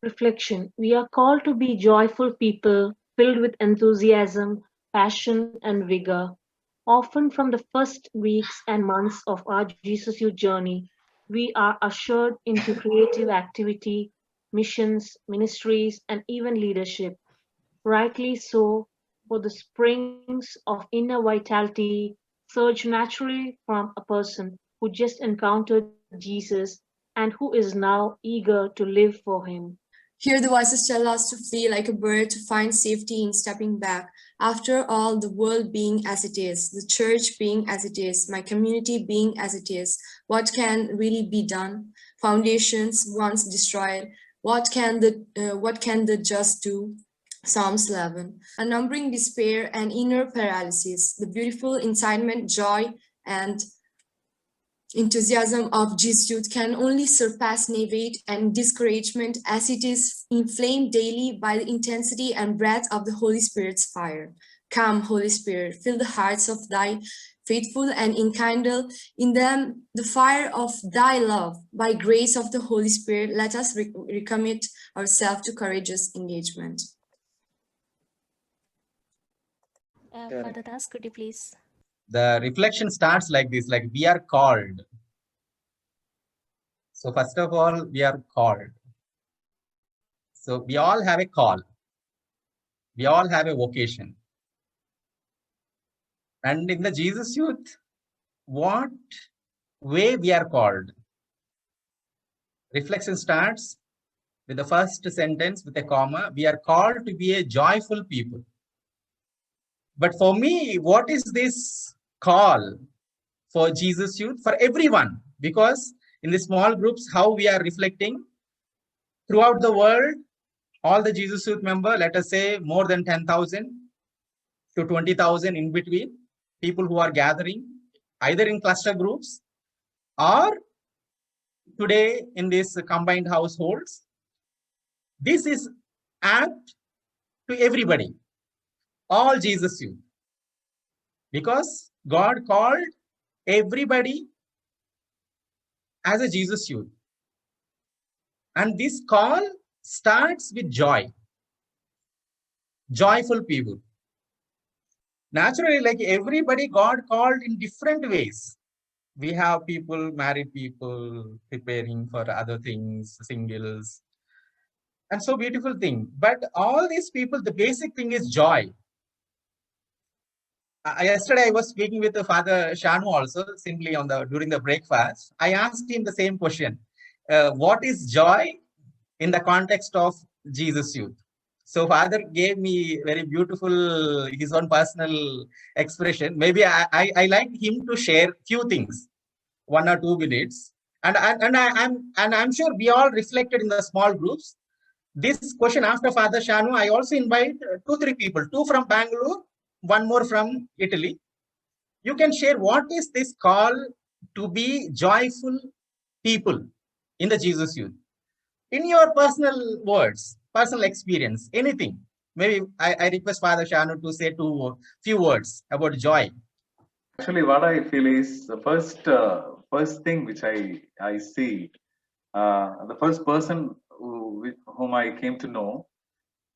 Reflection. We are called to be joyful people, filled with enthusiasm, passion, and vigor. Often from the first weeks and months of our Jesus Youth journey, we are ushered into creative activity, missions, ministries, and even leadership. Rightly so, for the springs of inner vitality surge naturally from a person who just encountered Jesus and who is now eager to live for Him. Here the voices tell us to flee like a bird, to find safety in stepping back. After all, the world being as it is, the church being as it is, my community being as it is, what can really be done? Foundations once destroyed, what can the just do? Psalms 11. A numbering despair and inner paralysis, the beautiful incitement, joy, and enthusiasm of Jesus can only surpass naivete and discouragement as it is inflamed daily by the intensity and breath of the Holy Spirit's fire. Come, Holy Spirit, fill the hearts of thy faithful and enkindle in them the fire of thy love. By grace of the Holy Spirit, let us recommit ourselves to courageous engagement. Father Das, could you please? The reflection starts like this, like we are called. So first of all, we are called. So we all have a call. We all have a vocation. And in the Jesus Youth, what way we are called? Reflection starts with the first sentence with a comma. We are called to be a joyful people. But for me, what is this call for Jesus Youth? For everyone, because in the small groups, how we are reflecting throughout the world, all the Jesus Youth members, let us say more than 10,000 to 20,000 in between, people who are gathering either in cluster groups or today in these combined households. This is apt to everybody, all Jesus Youth, because God called everybody as a Jesus Youth. And this call starts with joy, joyful people. Naturally, like everybody, God called in different ways. We have people, married people, preparing for other things, singles, and so beautiful thing. But all these people, the basic thing is joy. Yesterday, I was speaking with the Father Shanu also, simply on the during the breakfast. I asked him the same question: what is joy in the context of Jesus Youth? So Father gave me very beautiful his own personal expression. Maybe I like him to share few things, 1 or 2 minutes, and I'm sure we all reflected in the small groups. This question after Father Shanu, I also invite 2, 3 people, 2 from Bangalore, 1 more from Italy. You can share what is this call to be joyful people in the Jesus Youth. In your personal words, personal experience, anything. Maybe I request Father Shanu to say few words about joy. Actually, what I feel is the first thing which I see, the first person with whom I came to know,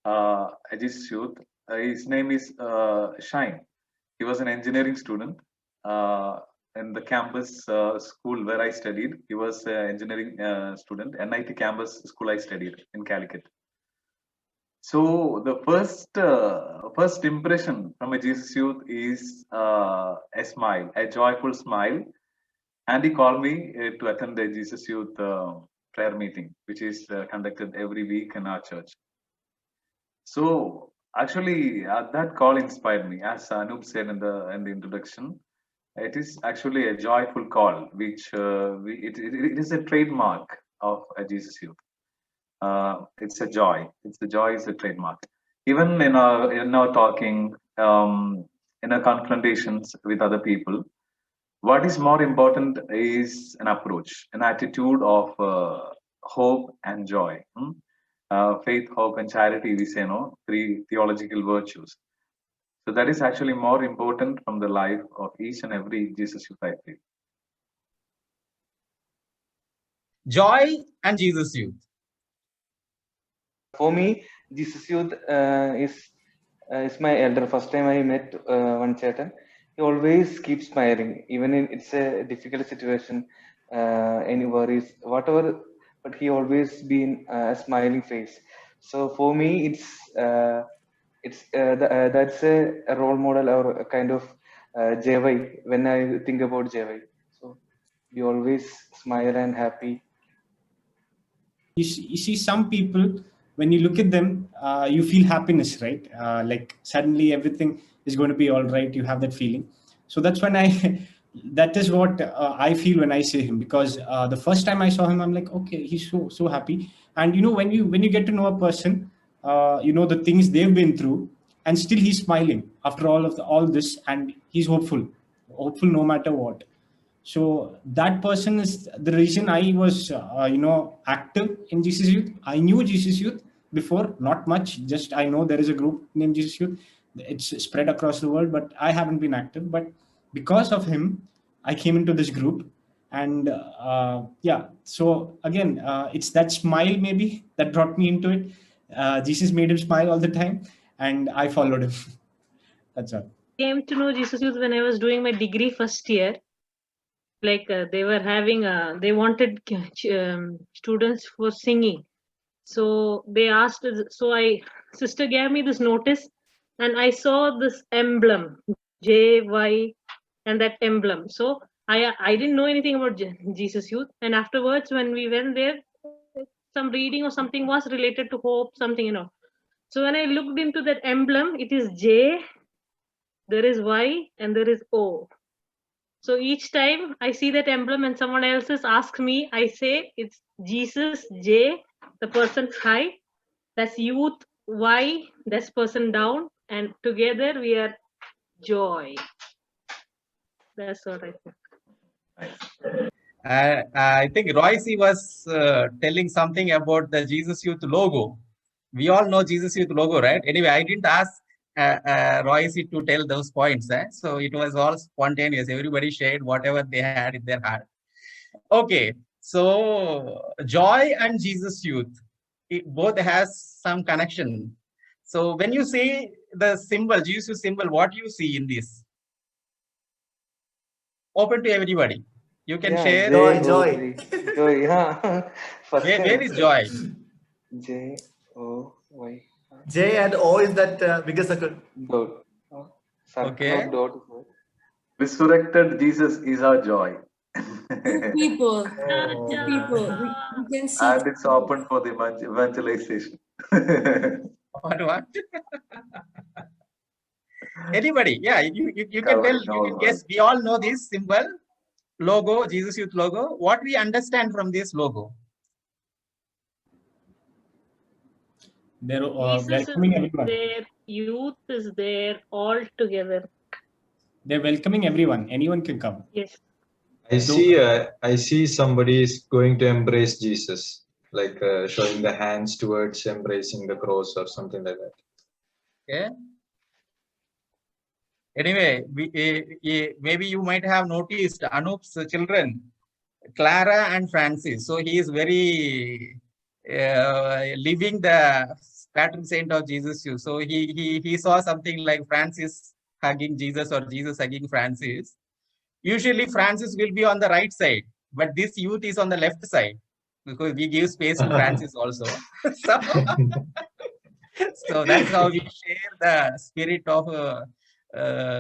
Ajit Youth, his name is Shine. He was an engineering student in the campus school where I studied. He was an engineering student, NIT campus school I studied in Calicut. So the first impression from a Jesus Youth is a smile, a joyful smile, and he called me to attend the Jesus Youth prayer meeting, which is conducted every week in our church. So actually, that call inspired me, as Anup said in the introduction. It is actually a joyful call, which it is a trademark of a Jesus Youth. It's a joy. It's the joy is a trademark. Even in our talking, in our confrontations with other people, what is more important is an approach, an attitude of hope and joy. Faith, hope, and charity. We say no, 3 theological virtues. So that is actually more important from the life of each and every Jesus Youth, I feel. Joy and Jesus Youth. for me, Jesus Youth is my elder. First time I met one Chetan, he always keeps smiling, even in it's a difficult situation, any worries, whatever. But he always been a smiling face. So for me, that's a role model or a kind of JY when I think about JY. So we always smile and happy. You see some people, when you look at them, you feel happiness, right? Like suddenly everything is going to be all right. You have that feeling. So that's when that is what I feel when I see him, because the first time I saw him, I'm like, okay, he's so happy. And when you get to know a person, the things they've been through, and still he's smiling after all this, and he's hopeful no matter what. So that person is the reason I was, active in Jesus Youth. I knew Jesus Youth before, not much. Just I know there is a group named Jesus Youth. It's spread across the world, but I haven't been active. But because of him, I came into this group, and yeah. So again, it's that smile maybe that brought me into it. Jesus made him smile all the time, and I followed him. That's all. Came to know Jesus Youth when I was doing my degree first year. Like they were having they wanted students for singing, so they asked. So sister gave me this notice, and I saw this emblem JY and that emblem. So I didn't know anything about Jesus Youth, and afterwards when we went there, some reading or something was related to hope, something. So when I looked into that emblem, it is J, there is Y, and there is O. So each time I see that emblem and someone else asks me, I say it's Jesus J, the person high, that's youth Y, that's person down, and together we are joy. That's what I think. I think Royce was telling something about the Jesus Youth logo. We all know Jesus Youth logo, right? Anyway, I didn't ask Royce to tell those points. So it was all spontaneous. Everybody shared whatever they had in their heart. Okay, so joy and Jesus Youth, it both has some connection. So when you see the symbol, Jesus symbol, what do you see in this? Open to everybody. You can share. Joy. Yeah. Where is joy? JOY. J and O is that bigger circle. Dot. Okay. Dot. Resurrected Jesus is our joy. People. Oh. People. We can see. And it's open for the evangelization. What? Anybody? Yeah, you can tell. You can guess. We all know this symbol, logo, Jesus Youth logo. What we understand from this logo? They're Jesus welcoming is everyone. there, youth is there, all together. They're welcoming everyone. Anyone can come. Yes. I see somebody is going to embrace Jesus, like showing the hands towards embracing the cross or something like that. Okay. Anyway, maybe you might have noticed Anup's children, Clara and Francis. So he is very living the patron saint of Jesus Youth. So he saw something like Francis hugging Jesus or Jesus hugging Francis. Usually Francis will be on the right side, but this youth is on the left side because we give space to Francis also. So that's how we share the spirit of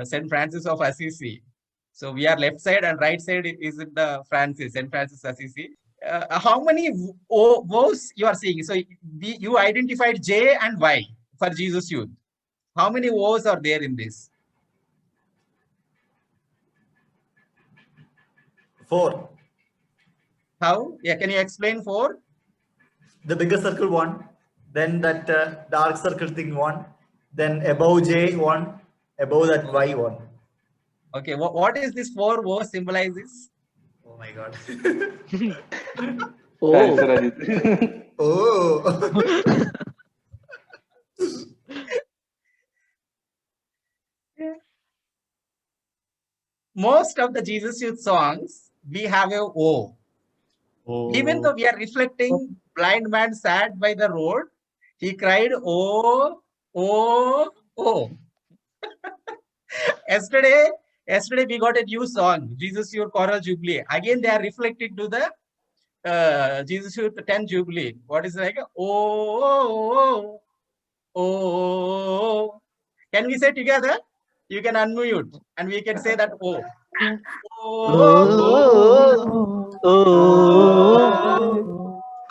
St. Francis of Assisi. So we are left side and right side is in the St. Francis Assisi. How many woes you are seeing? So you identified J and Y for Jesus Youth. How many woes are there in this? 4. How? Yeah, can you explain 4? The bigger circle 1, then that dark circle thing 1, then above J 1, above that Y 1. Okay, what is this 4 woes symbolizes? Oh my God. Oh. Most of the Jesus Youth songs, we have a O. Oh. Even though we are reflecting blind man sad by the road, He cried, oh, oh, oh. Yesterday we got a new song, Jesus Your Choral Jubilee. Again, they are reflecting to the Jesus Your 10th Jubilee. What is it like? Oh, oh, oh. Can we say together? You can unmute and we can say that oh. Oh, oh,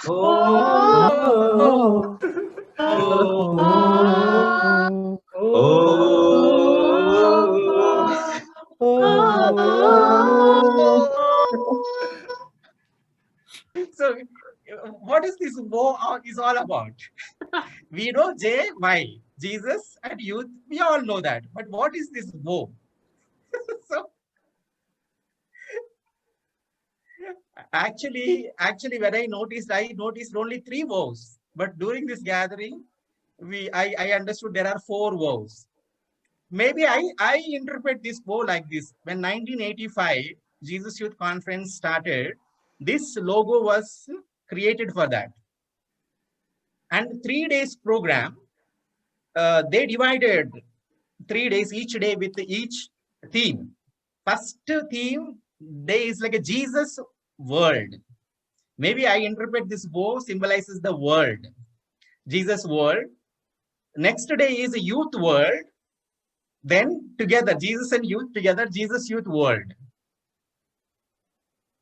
oh, So, what is this woe is all about? We know J, Y, Jesus and youth. We all know that. But what is this woe? So, actually, when I noticed only 3 woes. But during this gathering, I understood there are 4 woes. Maybe I interpret this woe like this. When 1985 Jesus Youth Conference started, this logo was created for that. And 3 days program, they divided 3 days, each day with each theme. First theme day is like a Jesus world. Maybe I interpret this bow symbolizes the world, Jesus world. Next day is a youth world. Then together, Jesus and youth together, Jesus youth world.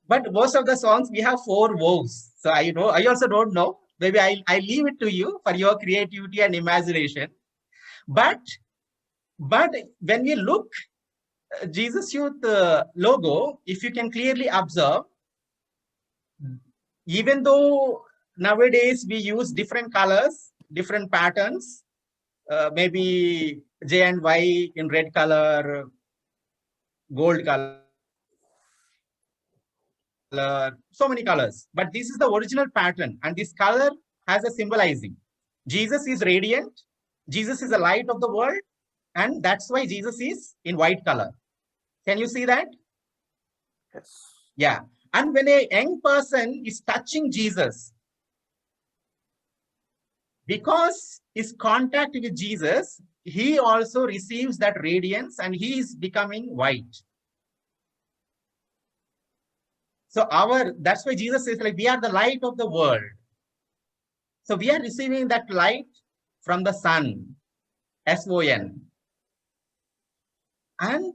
But most of the songs we have 4 woes. So I also don't know. Maybe I leave it to you for your creativity and imagination. But when we look Jesus Youth logo, if you can clearly observe, even though nowadays we use different colors, different patterns, maybe J and Y in red color, gold color, so many colors. But this is the original pattern, and this color has a symbolizing. Jesus is radiant. Jesus is the light of the world, and that's why Jesus is in white color. Can you see that? Yes. Yeah. And when a young person is touching Jesus, because his contact with Jesus, he also receives that radiance and he is becoming white. So that's why Jesus says, like, we are the light of the world. So we are receiving that light from the sun, S-O-N. And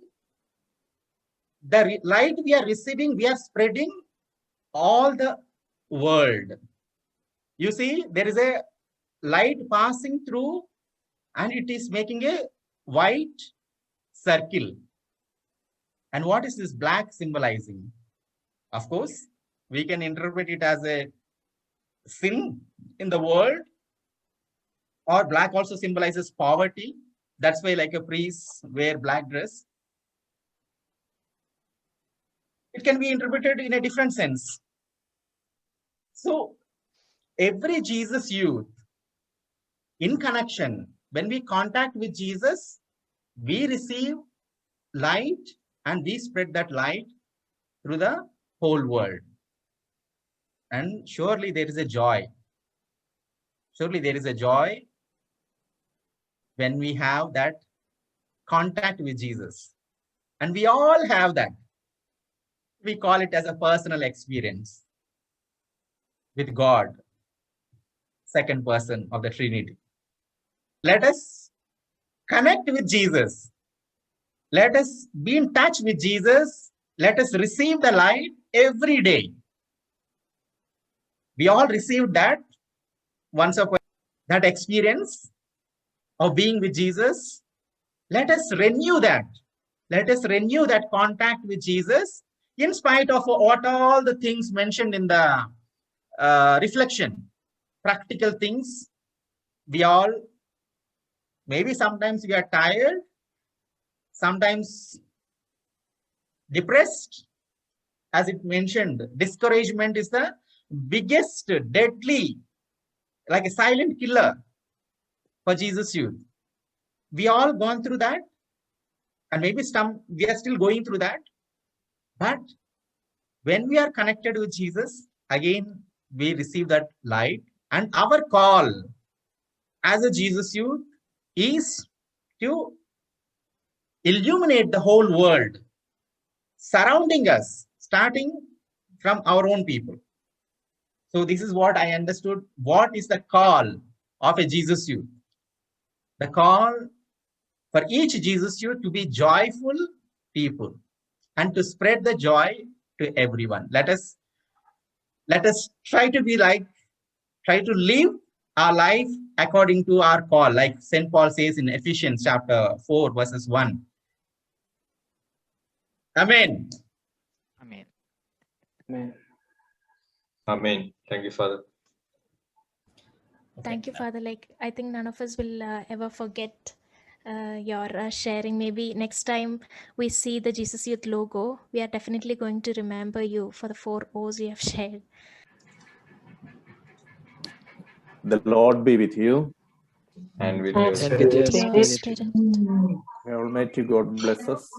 the light we are receiving, we are spreading all the world. You see, there is a light passing through and it is making a white circle. And what is this black symbolizing? Of course, we can interpret it as a sin in the world, or black also symbolizes poverty. That's why like a priest wear black dress. It can be interpreted in a different sense. So every Jesus youth in connection, when we contact with Jesus, we receive light and we spread that light through the whole world. And surely there is a joy. Surely there is a joy when we have that contact with Jesus. And we all have that. We call it as a personal experience with God, second person of the Trinity. Let us connect with Jesus. Let us be in touch with Jesus. Let us receive the light every day. We all received that once upon that experience of being with Jesus. Let us renew that. Let us renew that contact with Jesus in spite of what all the things mentioned in the reflection, practical things. We all, maybe sometimes we are tired, sometimes depressed. As it mentioned, discouragement is the biggest, deadly, like a silent killer for Jesus youth. We all gone through that, and maybe we are still going through that. But when we are connected with Jesus, again, we receive that light, and our call as a Jesus youth is to illuminate the whole world surrounding us, starting from our own people. So this is what I understood. What is the call of a Jesus youth? The call for each Jesus youth to be joyful people and to spread the joy to everyone. Let us try to live our life according to our call, like St. Paul says in Ephesians chapter 4, verses 1. Amen. Amen. Amen. Amen. Thank you, Father. Thank you, Father. Like, I think none of us will ever forget your sharing. Maybe next time we see the Jesus Youth logo, we are definitely going to remember you for the 4 O's you have shared. The Lord be with you. And with And your And spirit. with your Your spirit. spirit. May Almighty God bless us,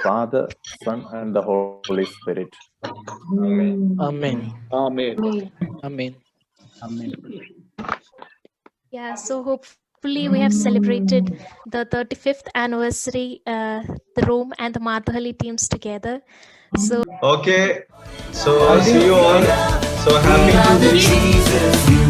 Father, Son, and the Holy Spirit. Amen. Amen. Amen. Amen. Amen. Yeah, so hopefully we have celebrated the 35th anniversary, the Rome and the Marthahali teams together. So Okay. So see you all. So happy to be. Jesus, you